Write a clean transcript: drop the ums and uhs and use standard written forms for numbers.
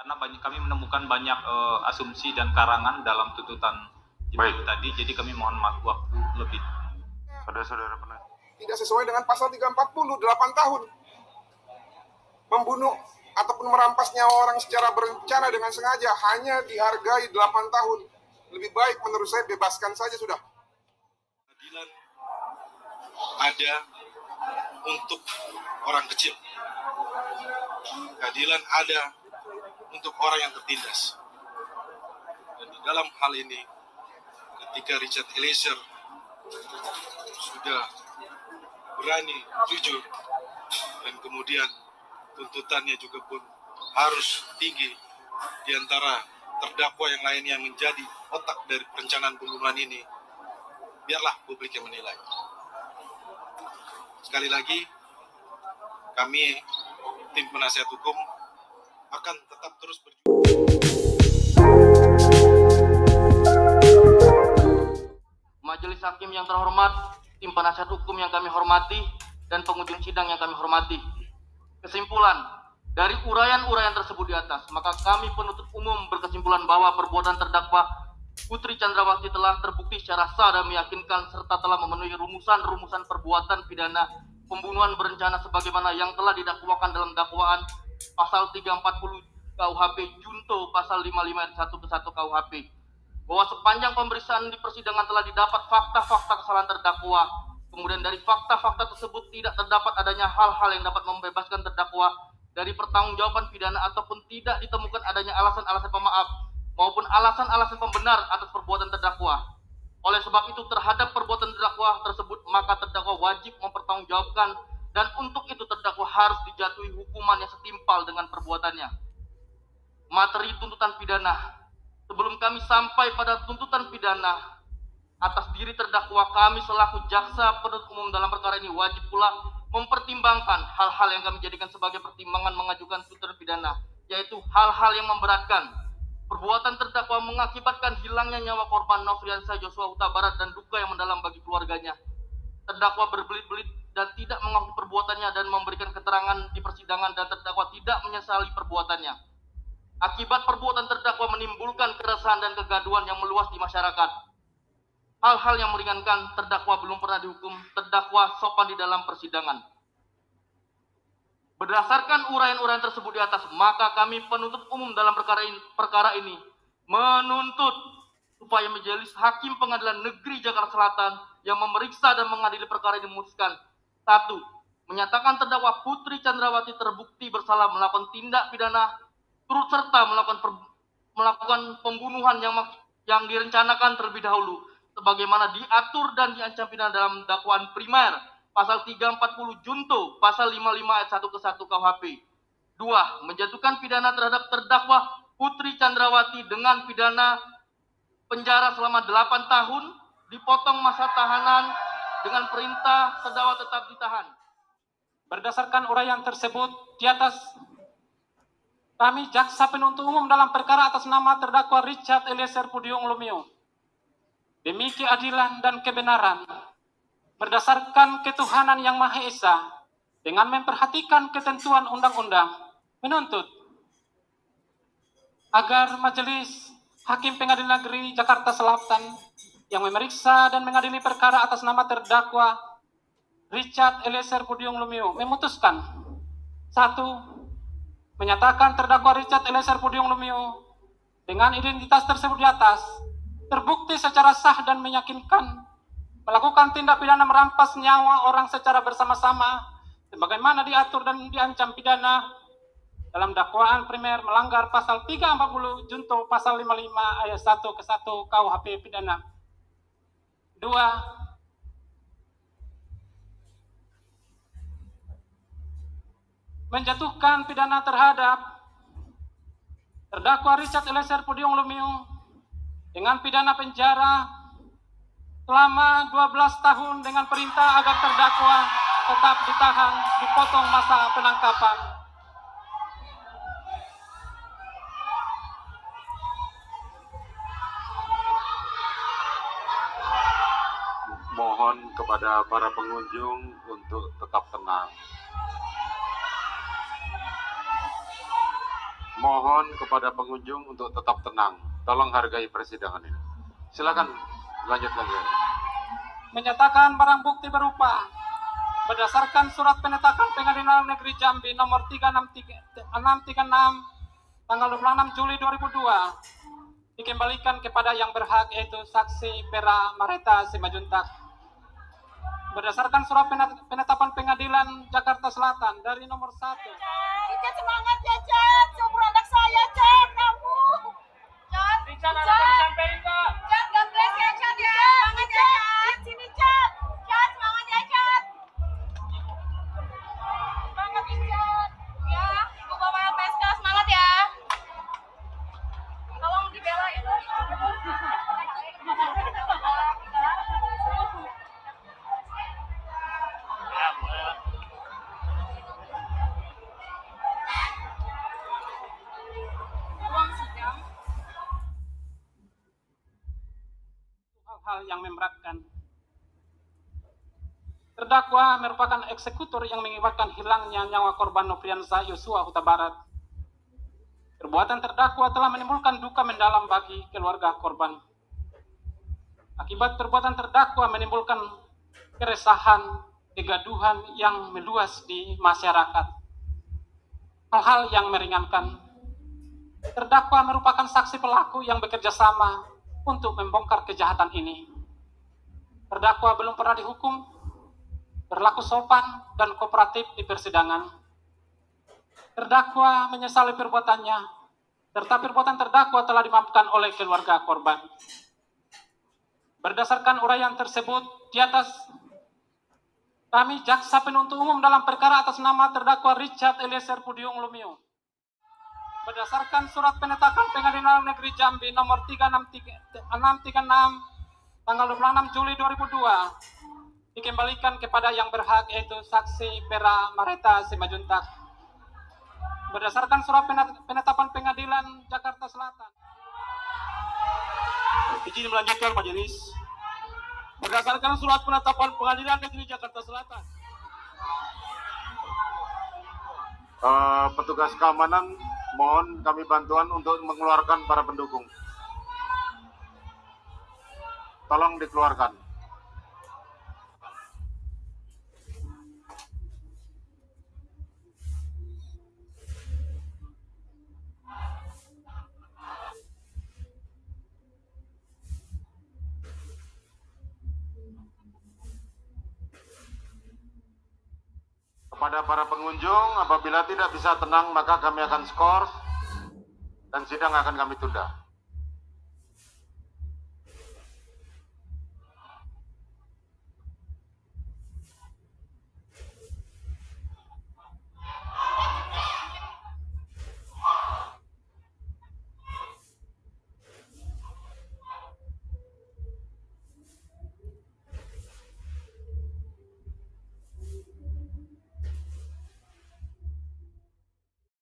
karena kami menemukan banyak asumsi dan karangan dalam tuntutan tadi, jadi kami mohon waktu lebih. Pada saudara pernah tidak sesuai dengan pasal 340, 8 tahun. Membunuh ataupun merampas nyawa orang secara berencana dengan sengaja hanya dihargai 8 tahun. Lebih baik menurut saya bebaskan saja sudah. Keadilan ada untuk orang kecil. Keadilan ada untuk orang yang tertindas. Dan di dalam hal ini, ketika Richard Eliezer sudah berani jujur dan kemudian tuntutannya juga pun harus tinggi di antara terdakwa yang lain yang menjadi otak dari perencanaan pembunuhan ini, biarlah publik yang menilai. Sekali lagi, kami tim penasihat hukum akan tetap terus berjuang. Majelis Hakim yang terhormat, tim penasihat hukum yang kami hormati, dan pengunjung sidang yang kami hormati. Kesimpulan, dari uraian-uraian tersebut di atas, maka kami penuntut umum berkesimpulan bahwa perbuatan terdakwa Putri Chandrawati telah terbukti secara sah dan meyakinkan serta telah memenuhi rumusan-rumusan perbuatan pidana pembunuhan berencana sebagaimana yang telah didakwakan dalam dakwaan pasal 340 KUHP junto pasal 55 ayat 1 ke 1 KUHP. Bahwa sepanjang pemeriksaan di persidangan telah didapat fakta-fakta kesalahan terdakwa. Kemudian dari fakta-fakta tersebut tidak terdapat adanya hal-hal yang dapat membebaskan terdakwa dari pertanggungjawaban pidana ataupun tidak ditemukan adanya alasan-alasan pemaaf maupun alasan-alasan pembenar atas perbuatan terdakwa. Oleh sebab itu terhadap perbuatan terdakwa tersebut maka terdakwa wajib mempertanggungjawabkan dan untuk itu terdakwa harus dijatuhi hukuman yang setimpal dengan perbuatannya. Materi tuntutan pidana. Sebelum kami sampai pada tuntutan pidana atas diri terdakwa, kami selaku jaksa penuntut umum dalam perkara ini wajib pula mempertimbangkan hal-hal yang kami jadikan sebagai pertimbangan mengajukan tuntutan pidana, yaitu hal-hal yang memberatkan. Perbuatan terdakwa mengakibatkan hilangnya nyawa korban Nofriansah Joshua Huta Barat dan duka yang mendalam bagi keluarganya. Terdakwa berbelit-belit dan tidak mengakui perbuatannya dan memberikan keterangan di persidangan dan terdakwa tidak menyesali perbuatannya. Akibat perbuatan terdakwa menimbulkan keresahan dan kegaduhan yang meluas di masyarakat. Hal-hal yang meringankan, terdakwa belum pernah dihukum, terdakwa sopan di dalam persidangan. Berdasarkan uraian-uraian tersebut di atas, maka kami penuntut umum dalam perkara ini menuntut supaya Majelis Hakim Pengadilan Negeri Jakarta Selatan yang memeriksa dan mengadili perkara ini memutuskan: 1. Menyatakan terdakwa Putri Chandrawati terbukti bersalah melakukan tindak pidana turut serta melakukan pembunuhan yang direncanakan terlebih dahulu sebagaimana diatur dan diancam pidana dalam dakwaan primer pasal 340 junto pasal 55 ayat 1 ke 1 KUHP. 2. Menjatuhkan pidana terhadap terdakwa Putri Chandrawati dengan pidana penjara selama 8 tahun, dipotong masa tahanan dengan perintah terdakwa tetap ditahan. Berdasarkan uraian tersebut di atas, kami jaksa penuntut umum dalam perkara atas nama terdakwa Richard Eliezer Pudium Lumiu, demi keadilan dan kebenaran, berdasarkan ketuhanan yang Maha Esa, dengan memperhatikan ketentuan undang-undang, menuntut agar Majelis Hakim Pengadilan Negeri Jakarta Selatan yang memeriksa dan mengadili perkara atas nama terdakwa Richard Eliezer Pudium Lumiu memutuskan: 1. Menyatakan terdakwa Richard Eliezer Pudium Lumiu dengan identitas tersebut di atas terbukti secara sah dan meyakinkan melakukan tindak pidana merampas nyawa orang secara bersama-sama sebagaimana diatur dan diancam pidana dalam dakwaan primer melanggar pasal 340 junto pasal 55 ayat 1 ke 1 KUHP pidana. 2. Menjatuhkan pidana terhadap terdakwa Richard Eliezer Pudium Lumiu dengan pidana penjara selama 12 tahun dengan perintah agar terdakwa tetap ditahan, dipotong masa penangkapan. mohon kepada para pengunjung untuk tetap tenang. mohon kepada pengunjung untuk tetap tenang. Tolong hargai persidangan ini. Silakan lanjut lagi. Menyatakan barang bukti berupa berdasarkan surat penetapan Pengadilan Negeri Jambi nomor 636 tanggal 26 Juli 2002 dikembalikan kepada yang berhak, yaitu saksi Pera Mareta Simajuntak. Berdasarkan surat penetapan Pengadilan Jakarta Selatan dari nomor 1. Richard, semangat ya, Chat. Subur anak saya, Chat. Kamu. Chat. Richard, sampai kok. Chat, God bless ya, Chat ya. Semangat ya, Chat. Sini, Chat. Chat, semangat ya, Chat. Semangat ya, Chat. Ya, Ibu Bapak LPSK, semangat ya. Tolong dibela itu. Hal yang memberatkan. Terdakwa merupakan eksekutor yang mengakibatkan hilangnya nyawa korban Nofriansah Yosua Huta Barat. Perbuatan terdakwa telah menimbulkan duka mendalam bagi keluarga korban. Akibat perbuatan terdakwa menimbulkan keresahan, kegaduhan yang meluas di masyarakat. Hal-hal yang meringankan. Terdakwa merupakan saksi pelaku yang bekerja sama untuk membongkar kejahatan ini. Terdakwa belum pernah dihukum, berlaku sopan dan kooperatif di persidangan. Terdakwa menyesali perbuatannya, serta perbuatan terdakwa telah dimaafkan oleh keluarga korban. Berdasarkan uraian tersebut di atas, kami jaksa penuntut umum dalam perkara atas nama terdakwa Richard Eliezer Pudium Lumiu, berdasarkan surat penetapan Pengadilan Negeri Jambi nomor 636 tanggal 26 Juli 2002 dikembalikan kepada yang berhak, yaitu saksi Pera Mareta Simajuntak. Berdasarkan surat penetapan Pengadilan Jakarta Selatan. Izin melanjutkan majelis. Berdasarkan surat penetapan Pengadilan Negeri Jakarta Selatan. Petugas keamanan, mohon kami bantuan untuk mengeluarkan para pendukung. Tolong dikeluarkan. Kepada para pengunjung, apabila tidak bisa tenang maka kami akan skor dan sidang akan kami tunda.